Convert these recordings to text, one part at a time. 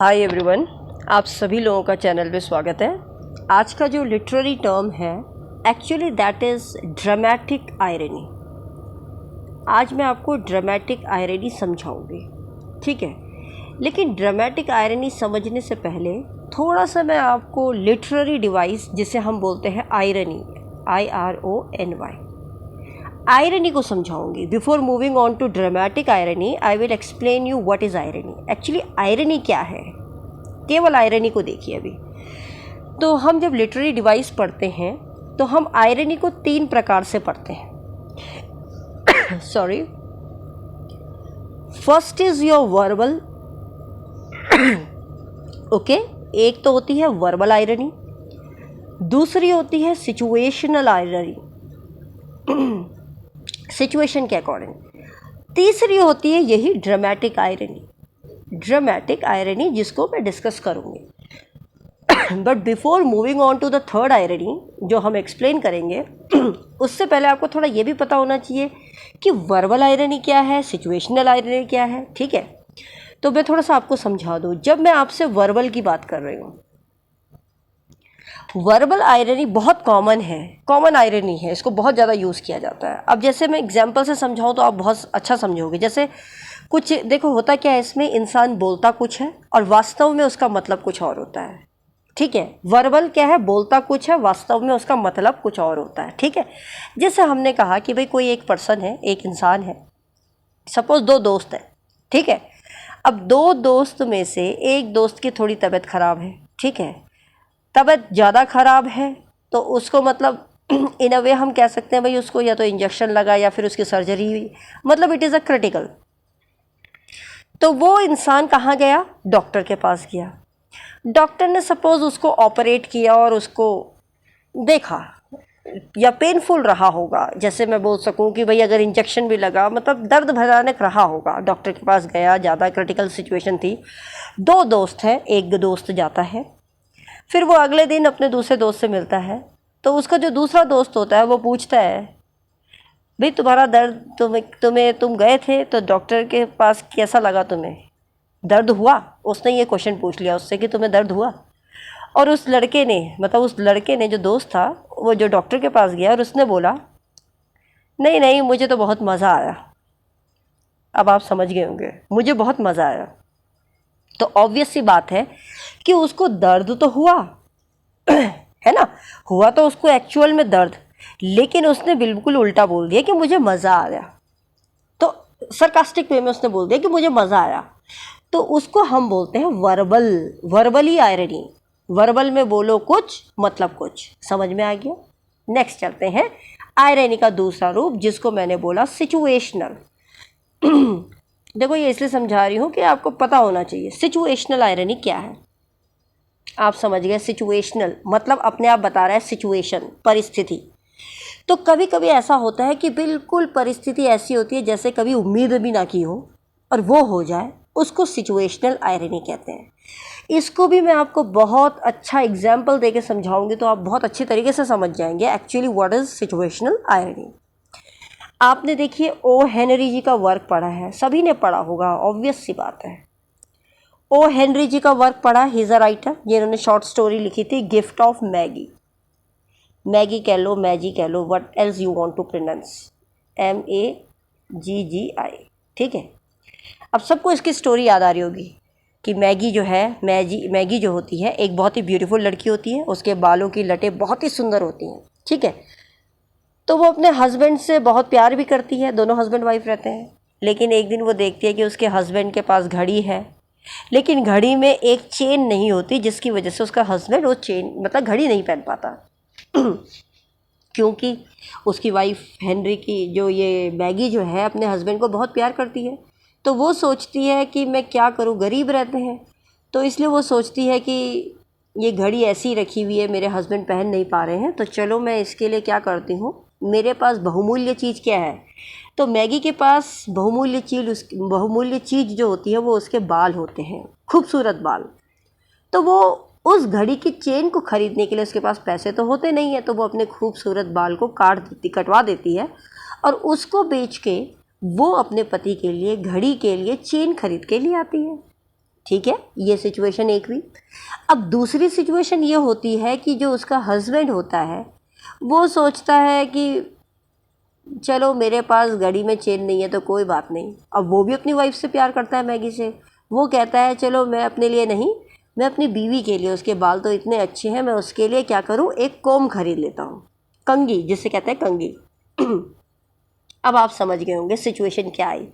Hi everyone, आप सभी लोगों का चैनल पे स्वागत है। आज का जो लिटरेरी टर्म है actually that is dramatic irony. आज मैं आपको ड्रामेटिक आयरनी समझाऊंगी, ठीक है। लेकिन ड्रामेटिक आयरनी समझने से पहले थोड़ा सा मैं आपको लिटरेरी डिवाइस जिसे हम बोलते हैं आयरनी, IRONY, आयरनी को समझाऊंगी। Before moving on to dramatic irony I will explain you what is irony. Actually irony क्या है, केवल आयरनी को देखिए अभी। तो हम जब लिटरेरी डिवाइस पढ़ते हैं तो हम आयरनी को 3 प्रकार से पढ़ते हैं। Sorry, first is your verbal, okay. एक तो होती है वर्बल आयरनी, दूसरी होती है सिचुएशनल आयरनी, सिचुएशन के अकॉर्डिंग। तीसरी होती है यही ड्रामेटिक आयरनी, ड्रामेटिक आयरनी जिसको मैं डिस्कस करूँगी। But before moving on to the third irony जो हम एक्सप्लेन करेंगे, उससे पहले आपको थोड़ा ये भी पता होना चाहिए कि वर्बल आयरनी क्या है, सिचुएशनल आयरनी क्या है, ठीक है। तो मैं थोड़ा सा आपको समझा दूँ। जब मैं आपसे वर्बल की बात कर रही हूँ, वर्बल आयरनी बहुत कॉमन है, कॉमन आयरनी है, इसको बहुत ज़्यादा यूज़ किया जाता है। अब जैसे मैं एग्जांपल से समझाऊँ तो आप बहुत अच्छा समझोगे। जैसे कुछ देखो, होता क्या है इसमें, इंसान बोलता कुछ है और वास्तव में उसका मतलब कुछ और होता है, ठीक है। वर्बल क्या है, बोलता कुछ है, वास्तव में उसका मतलब कुछ और होता है, ठीक है। जैसे हमने कहा कि भाई कोई एक पर्सन है, एक इंसान है, सपोज 2 दोस्त हैं, ठीक है। अब 2 दोस्त में से एक दोस्त की थोड़ी तबीयत ख़राब है, ठीक है। तबीयत ज़्यादा ख़राब है तो उसको मतलब इन अ वे हम कह सकते हैं भाई उसको या तो इंजेक्शन लगा या फिर उसकी सर्जरी हुई, मतलब इट इज़ अ क्रिटिकल। तो वो इंसान कहाँ गया, डॉक्टर के पास गया। डॉक्टर ने सपोज़ उसको ऑपरेट किया और उसको देखा, या पेनफुल रहा होगा, जैसे मैं बोल सकूं कि भाई अगर इंजेक्शन भी लगा, मतलब दर्द भयानक रहा होगा। डॉक्टर के पास गया, ज़्यादा क्रिटिकल सिचुएशन थी। 2 दोस्त हैं, एक दोस्त जाता है, फिर वो अगले दिन अपने दूसरे दोस्त से मिलता है। तो उसका जो दूसरा दोस्त होता है वो पूछता है, भाई तुम्हारा दर्द, तुम गए थे तो डॉक्टर के पास कैसा लगा, तुम्हें दर्द हुआ? उसने ये क्वेश्चन पूछ लिया उससे कि तुम्हें दर्द हुआ। और उस लड़के ने, मतलब उस लड़के ने जो दोस्त था वो जो डॉक्टर के पास गया और उसने बोला नहीं नहीं, मुझे तो बहुत मज़ा आया। अब आप समझ गए होंगे, मुझे बहुत मज़ा आया। तो ऑब्वियस सी बात है कि उसको दर्द तो हुआ है ना, हुआ तो उसको एक्चुअल में दर्द, लेकिन उसने बिल्कुल उल्टा बोल दिया कि मुझे मज़ा आया। तो सरकास्टिक वे में उसने बोल दिया कि मुझे मज़ा आया। तो उसको हम बोलते हैं वर्बल, वर्बली आयरनी। वर्बल में बोलो कुछ, मतलब कुछ। समझ में आ गया? नेक्स्ट चलते हैं आयरनी का दूसरा रूप, जिसको मैंने बोला सिचुएशनल। देखो, ये इसलिए समझा रही हूँ कि आपको पता होना चाहिए सिचुएशनल आयरनी क्या है। आप समझ गए, सिचुएशनल मतलब अपने आप बता रहा है सिचुएशन, परिस्थिति। तो कभी कभी ऐसा होता है कि बिल्कुल परिस्थिति ऐसी होती है जैसे कभी उम्मीद भी ना की हो और वो हो जाए, उसको सिचुएशनल आयरनी कहते हैं। इसको भी मैं आपको बहुत अच्छा एग्जाम्पल देके समझाऊंगी तो आप बहुत अच्छी तरीके से समझ जाएंगे actually what is situational irony. आपने देखिए ओ हेनरी जी का वर्क पढ़ा है, सभी ने पढ़ा होगा, ऑब्वियस सी बात है। ओ हेनरी जी का वर्क पढ़ा, ही इज़ अ राइटर, जिन्होंने शॉर्ट स्टोरी लिखी थी गिफ्ट ऑफ मैगी। मैगी कह लो, मैजी कह लो, what else you want to pronounce, MAGGI, ठीक है। अब सबको इसकी स्टोरी याद आ रही होगी कि मैगी जो है, मैगी जो होती है एक बहुत ही ब्यूटीफुल लड़की होती है, उसके बालों की लटें बहुत ही सुंदर होती हैं, ठीक है। तो वो अपने हस्बैंड से बहुत प्यार भी करती है, दोनों हस्बैंड वाइफ रहते हैं। लेकिन एक दिन वो देखती है कि उसके हस्बैंड के पास घड़ी है, लेकिन घड़ी में एक चेन नहीं होती, जिसकी वजह से उसका हस्बैंड वो चेन, मतलब घड़ी नहीं पहन पाता। क्योंकि उसकी वाइफ हेनरी की, जो ये मैगी जो है, अपने हस्बैंड को बहुत प्यार करती है। तो वो सोचती है कि मैं क्या करूं, गरीब रहते हैं, तो इसलिए वो सोचती है कि ये घड़ी ऐसी रखी हुई है, मेरे हस्बैंड पहन नहीं पा रहे हैं, तो चलो मैं इसके लिए क्या करती हूँ, मेरे पास बहुमूल्य चीज़ क्या है। तो मैगी के पास बहुमूल्य चीज़ जो होती है वो उसके बाल होते हैं, खूबसूरत बाल। तो वो उस घड़ी की चेन को ख़रीदने के लिए उसके पास पैसे तो होते नहीं है, तो वो अपने खूबसूरत बाल को कटवा देती है और उसको बेच के वो अपने पति के लिए, घड़ी के लिए चेन खरीद के लिए आती है। ठीक है, ये सिचुएशन एक हुई। अब दूसरी सिचुएशन ये होती है कि जो उसका हस्बैंड होता है वो सोचता है कि चलो मेरे पास घड़ी में चेन नहीं है तो कोई बात नहीं। अब वो भी अपनी वाइफ से प्यार करता है, मैगी से। वो कहता है चलो मैं अपने लिए नहीं, मैं अपनी बीवी के लिए, उसके बाल तो इतने अच्छे हैं, मैं उसके लिए क्या करूं, एक कोम खरीद लेता हूं, कंघी जिसे कहते हैं कंघी। अब आप समझ गए होंगे सिचुएशन क्या आई।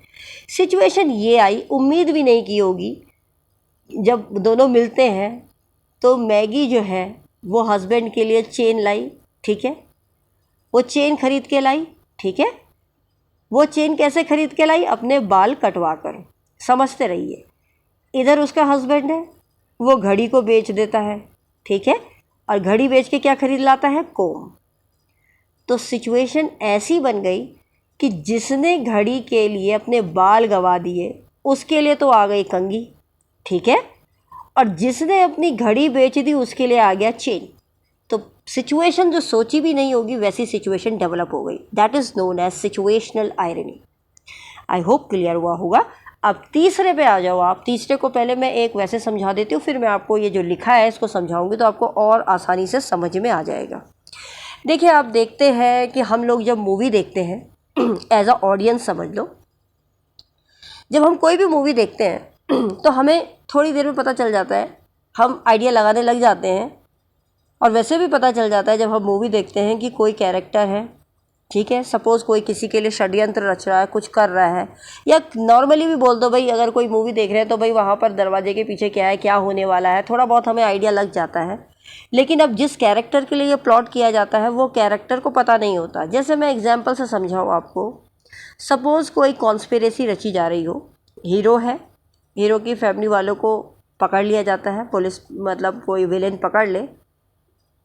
सिचुएशन ये आई, उम्मीद भी नहीं की होगी, जब दोनों मिलते हैं तो मैगी जो है वो हस्बैंड के लिए चेन लाई, ठीक है, वो चेन खरीद के लाई, ठीक है। वो चेन कैसे खरीद के लाई, अपने बाल कटवा कर, समझते रहिए। इधर उसका हस्बैंड है, वो घड़ी को बेच देता है, ठीक है, और घड़ी बेच के क्या खरीद लाता है, कोम। तो सिचुएशन ऐसी बन गई कि जिसने घड़ी के लिए अपने बाल गंवा दिए उसके लिए तो आ गई कंघी, ठीक है, और जिसने अपनी घड़ी बेच दी उसके लिए आ गया चेन। तो सिचुएशन जो सोची भी नहीं होगी वैसी सिचुएशन डेवलप हो गई। That is known as situational irony. I hope clear हुआ होगा। अब तीसरे पे आ जाओ आप। तीसरे को पहले मैं एक वैसे समझा देती हूँ, फिर मैं आपको ये जो लिखा है इसको समझाऊंगी तो आपको और आसानी से समझ में आ जाएगा। देखिए, आप देखते हैं कि हम लोग जब मूवी देखते हैं एज अ ऑडियंस समझ लो, जब हम कोई भी मूवी देखते हैं तो हमें थोड़ी देर में पता चल जाता है, हम आइडिया लगाने लग जाते हैं। और वैसे भी पता चल जाता है जब हम मूवी देखते हैं कि कोई कैरेक्टर है, ठीक है, सपोज़ कोई किसी के लिए षड्यंत्र रच रहा है, कुछ कर रहा है, या नॉर्मली भी बोल दो भाई, अगर कोई मूवी देख रहे हैं तो भाई वहाँ पर दरवाजे के पीछे क्या है, क्या होने वाला है, थोड़ा बहुत हमें आइडिया लग जाता है। लेकिन अब जिस कैरेक्टर के लिए प्लॉट किया जाता है वो कैरेक्टर को पता नहीं होता। जैसे मैं एग्जाम्पल से समझाऊँ आपको, सपोज़ कोई कॉन्स्पिरेसी रची जा रही हो, हीरो है, हीरो की फैमिली वालों को पकड़ लिया जाता है, पुलिस मतलब कोई विलेन पकड़ ले,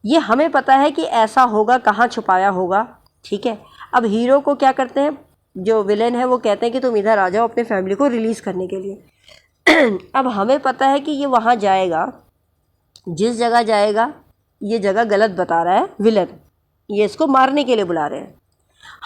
ये हमें पता है कि ऐसा होगा, कहाँ छुपाया होगा, ठीक है। अब हीरो को क्या करते हैं, जो विलेन है वो कहते हैं कि तुम इधर आ जाओ अपने फैमिली को रिलीज़ करने के लिए। अब हमें पता है कि ये वहाँ जाएगा, जिस जगह जाएगा ये जगह गलत बता रहा है विलन, ये इसको मारने के लिए बुला रहे हैं।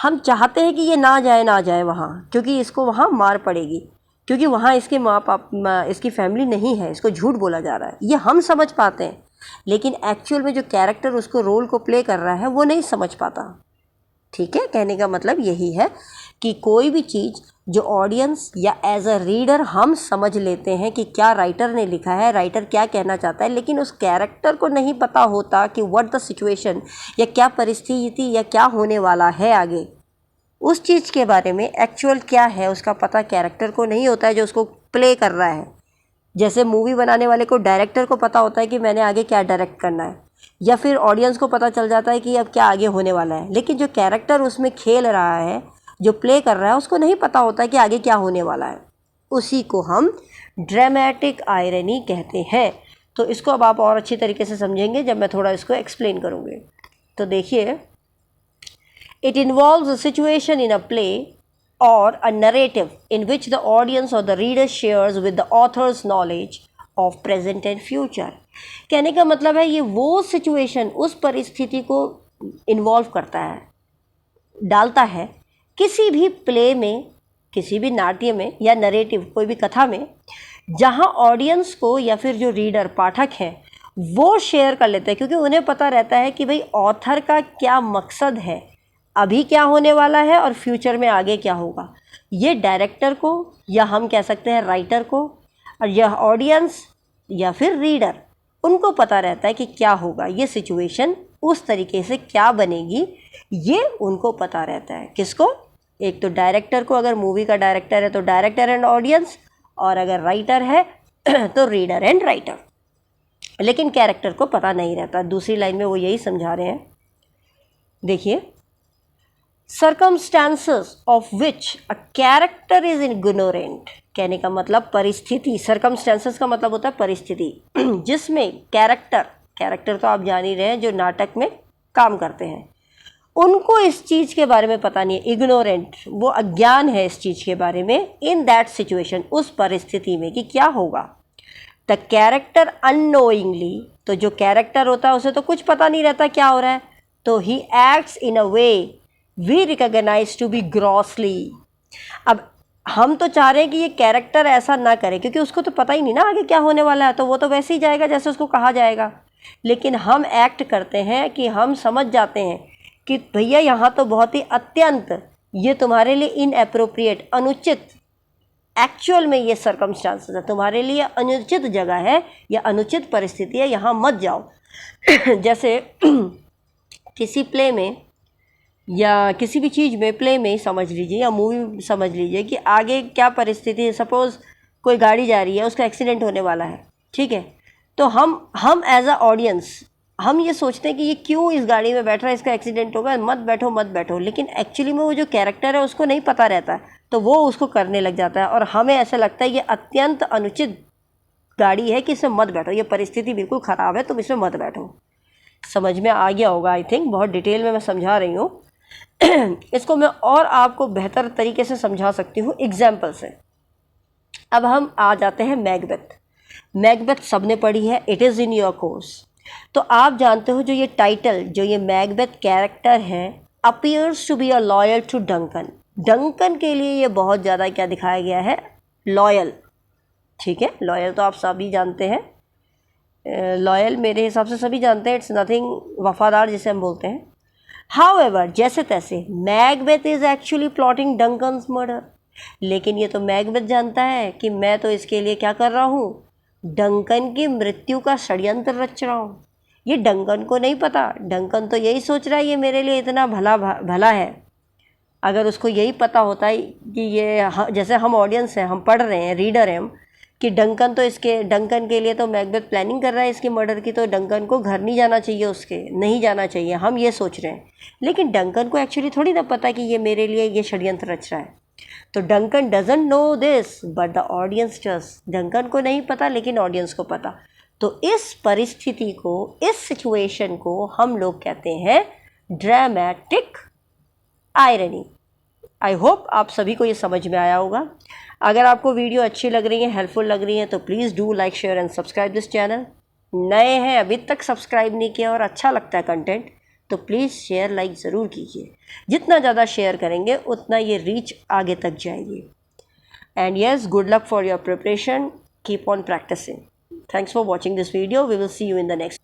हम चाहते हैं कि ये ना जाए वहाँ, क्योंकि इसको वहाँ मार पड़ेगी, क्योंकि वहाँ इसके माँ बाप, इसकी फैमिली नहीं है, इसको झूठ बोला जा रहा है, ये हम समझ पाते हैं। लेकिन एक्चुअल में जो कैरेक्टर उसको रोल को प्ले कर रहा है वो नहीं समझ पाता, ठीक है। कहने का मतलब यही है कि कोई भी चीज़ जो ऑडियंस या एज अ रीडर हम समझ लेते हैं कि क्या राइटर ने लिखा है, राइटर क्या कहना चाहता है, लेकिन उस कैरेक्टर को नहीं पता होता कि व्हाट द सिचुएशन, या क्या परिस्थिति या क्या होने वाला है आगे, उस चीज़ के बारे में एक्चुअल क्या है उसका पता कैरेक्टर को नहीं होता है जो उसको प्ले कर रहा है। जैसे मूवी बनाने वाले को, डायरेक्टर को पता होता है कि मैंने आगे क्या डायरेक्ट करना है, या फिर ऑडियंस को पता चल जाता है कि अब क्या आगे होने वाला है, लेकिन जो कैरेक्टर उसमें खेल रहा है, जो प्ले कर रहा है, उसको नहीं पता होता कि आगे क्या होने वाला है। उसी को हम ड्रामेटिक आयरनी कहते हैं। तो इसको अब आप और अच्छी तरीके से समझेंगे जब मैं थोड़ा इसको एक्सप्लेन करूँगी। तो देखिए, it involves a situation in a play or a narrative in which the audience or the reader shares with the author's knowledge of present and future। कहने का मतलब है ये वो सिचुएशन, उस परिस्थिति को इन्वॉल्व करता है, डालता है किसी भी प्ले में, किसी भी नाट्य में या नरेटिव, कोई भी कथा में, जहाँ ऑडियंस को या फिर जो रीडर, पाठक हैं, वो शेयर कर लेते हैं, क्योंकि उन्हें पता रहता है कि भाई ऑथर का क्या मकसद है, अभी क्या होने वाला है और फ्यूचर में आगे क्या होगा। ये डायरेक्टर को, या हम कह सकते हैं राइटर को, और यह ऑडियंस या फिर रीडर, उनको पता रहता है कि क्या होगा, ये सिचुएशन उस तरीके से क्या बनेगी, ये उनको पता रहता है। किसको? एक तो डायरेक्टर को, अगर मूवी का डायरेक्टर है तो डायरेक्टर एंड ऑडियंस, और अगर राइटर है तो रीडर एंड राइटर। लेकिन कैरेक्टर को पता नहीं रहता। दूसरी लाइन में वो यही समझा रहे हैं, देखिए, circumstances of which a character is ignorant। कहने का मतलब परिस्थिति, circumstances का मतलब होता है परिस्थिति, जिसमें कैरेक्टर तो आप जान ही रहे हैं जो नाटक में काम करते हैं, उनको इस चीज़ के बारे में पता नहीं है, इग्नोरेंट, वो अज्ञान है इस चीज़ के बारे में, इन दैट सिचुएशन, उस परिस्थिति में कि क्या होगा। द कैरेक्टर अननोइंगली, तो जो कैरेक्टर होता है उसे तो कुछ पता नहीं रहता क्या हो रहा है, तो ही acts in a way we recognise to be grossly. अब हम तो चाह रहे हैं कि ये कैरेक्टर ऐसा ना करे, क्योंकि उसको तो पता ही नहीं ना आगे क्या होने वाला है, तो वो तो वैसे ही जाएगा जैसे उसको कहा जाएगा। लेकिन हम एक्ट करते हैं कि हम समझ जाते हैं कि भैया यहाँ तो बहुत ही अत्यंत, ये तुम्हारे लिए इनएप्रोप्रिएट, अनुचित, एक्चुअल में ये सर्कमस्टांसेस है, तुम्हारे लिए अनुचित जगह है या अनुचित परिस्थिति है, यहाँ मत जाओ। जैसे किसी प्ले में या किसी भी चीज़ में, प्ले में ही समझ लीजिए या मूवी समझ लीजिए कि आगे क्या परिस्थिति है। सपोज़ कोई गाड़ी जा रही है, उसका एक्सीडेंट होने वाला है, ठीक है, तो हम एज अ ऑडियंस हम ये सोचते हैं कि ये क्यों इस गाड़ी में बैठ रहा है, इसका एक्सीडेंट होगा, मत बैठो मत बैठो। लेकिन एक्चुअली में वो जो कैरेक्टर है उसको नहीं पता रहता है, तो वो उसको करने लग जाता है और हमें ऐसा लगता है ये अत्यंत अनुचित गाड़ी है कि इसमें मत बैठो, ये परिस्थिति बिल्कुल ख़राब है, तुम इसमें मत बैठो। समझ में आ गया होगा आई थिंक, बहुत डिटेल में मैं समझा रही हूँ। इसको मैं और आपको बेहतर तरीके से समझा सकती हूँ एग्जाम्पल से। अब हम आ जाते हैं मैकबेथ। मैकबेथ सबने पढ़ी है, it is in your course. तो आप जानते हो जो ये टाइटल, जो ये मैकबेथ कैरेक्टर है, appears to be a loyal to Duncan. Duncan के लिए ये बहुत ज़्यादा क्या दिखाया गया है, लॉयल। ठीक है, लॉयल तो आप सभी जानते हैं, लॉयल मेरे हिसाब से सभी जानते हैं, इट्स नथिंग, वफादार जिसे हम बोलते हैं। हाउएवर, जैसे तैसे, Macbeth is actually plotting Duncan's murder. लेकिन ये तो मैकबेथ जानता है कि मैं तो इसके लिए क्या कर रहा हूँ, डंकन की मृत्यु का षड्यंत्र रच रहा हूँ। ये डंकन को नहीं पता, डंकन तो यही सोच रहा है ये मेरे लिए इतना भला है। अगर उसको यही पता होता है कि ये जैसे हम ऑडियंस हैं, हम पढ़ रहे हैं, रीडर हैं हम, कि डंकन के लिए तो मैकबेथ प्लानिंग कर रहा है इसकी मर्डर की, तो डंकन को घर नहीं जाना चाहिए, उसके नहीं जाना चाहिए, हम ये सोच रहे हैं। लेकिन डंकन को एक्चुअली थोड़ी ना पता कि ये मेरे लिए ये षड्यंत्र रच रहा है। तो Duncan doesn't know this but the audience does. Duncan को नहीं पता लेकिन ऑडियंस को पता। तो इस परिस्थिति को, इस सिचुएशन को हम लोग कहते हैं ड्रामेटिक आयरनी। आई होप आप सभी को ये समझ में आया होगा। अगर आपको वीडियो अच्छी लग रही है, हेल्पफुल लग रही है, तो please do like, share and subscribe this channel. नए हैं, अभी तक सब्सक्राइब नहीं किया और अच्छा लगता है कंटेंट, तो प्लीज़ शेयर लाइक ज़रूर कीजिए। जितना ज़्यादा शेयर करेंगे उतना ये रीच आगे तक जाएगी। And yes, good luck for your preparation, keep on practising. Thanks for watching this video, we will see you in the next